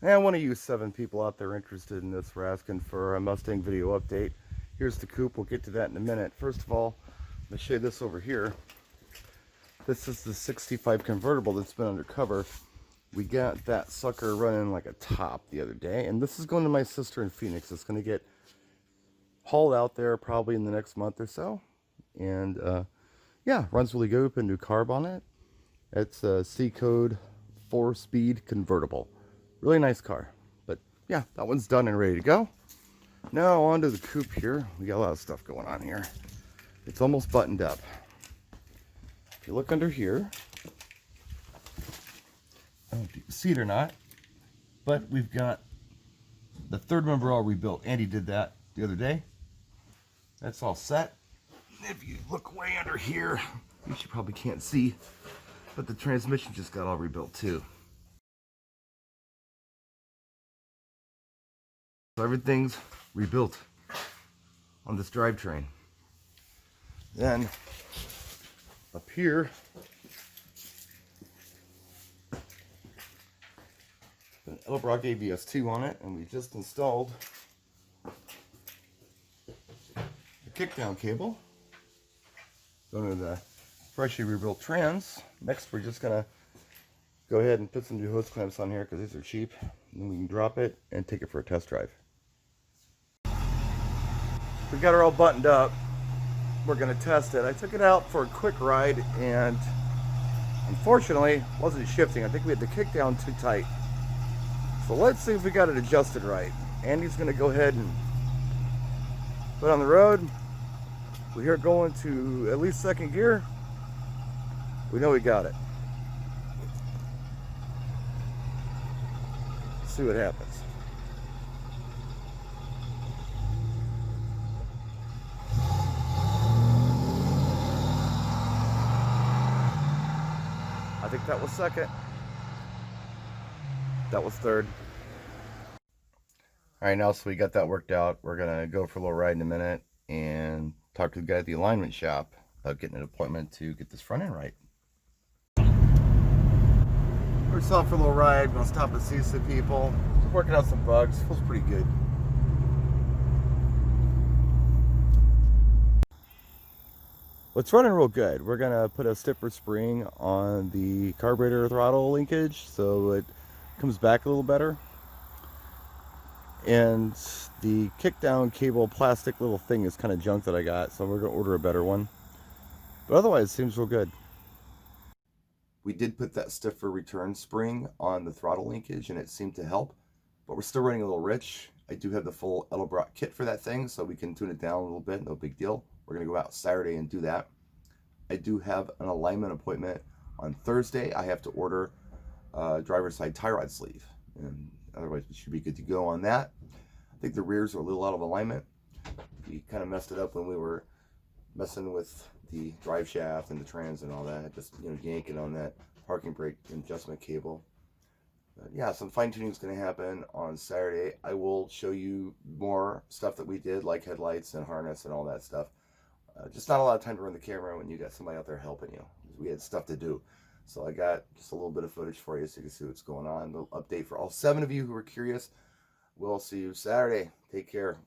And one of you 7 people out there interested in this were asking for a Mustang video update. Here's the coupe. We'll get to that in a minute. First of all, let me show you this over here. This is the 65 convertible that's been undercover. We got that sucker running like a top the other day, and this is going to my sister in Phoenix. It's going to get hauled out there probably in the next month or so. And yeah, runs really good. Put a new carb on it. It's a C-code 4-speed convertible. Really nice car. But yeah, that one's done and ready to go. Now on to the coupe here. We got a lot of stuff going on here. It's almost buttoned up. If you look under here, I don't know if you can see it or not, but we've got the third member all rebuilt. Andy did that the other day. That's all set. If you look way under here, you probably can't see, but the transmission just got all rebuilt too. So everything's rebuilt on this drivetrain. Then up here, an Edelbrock AVS2 on it, and we just installed the kickdown cable going to the freshly rebuilt trans. Next, we're just gonna go ahead and put some new hose clamps on here because these are cheap, and then we can drop it and take it for a test drive. We got her all buttoned up. We're gonna test it. I took it out for a quick ride, and unfortunately, it wasn't shifting. I think we had the kickdown too tight. So let's see if we got it adjusted right. Andy's gonna go ahead and put it on the road. We hear it going to at least second gear. We know we got it. Let's see what happens. I think that was second. That was third. All right, now so we got that worked out. We're gonna go for a little ride in a minute and talk to the guy at the alignment shop about getting an appointment to get this front end right. We're just off for a little ride. We're gonna stop and see some people. We're working out some bugs. Feels pretty good. Well, it's running real good. We're gonna put a stiffer spring on the carburetor throttle linkage so it comes back a little better. And the kickdown cable plastic little thing is kind of junk that I got, so we're gonna order a better one. But otherwise, it seems real good. We did put that stiffer return spring on the throttle linkage, and it seemed to help. But we're still running a little rich. I do have the full Edelbrock kit for that thing, so we can tune it down a little bit. No big deal. We're gonna go out Saturday and do that. I do have an alignment appointment on Thursday. I have to order a driver's side tie rod sleeve, and otherwise we should be good to go on that. I think the rears are a little out of alignment. We kind of messed it up when we were messing with the drive shaft and the trans and all that. Just yanking on that parking brake adjustment cable. Yeah, some fine tuning is going to happen on Saturday. I will show you more stuff that we did, like headlights and harness and all that stuff. Just not a lot of time to run the camera when you got somebody out there helping you. We had stuff to do. So I got just a little bit of footage for you so you can see what's going on. A little update for all 7 of you who are curious. We'll see you Saturday. Take care.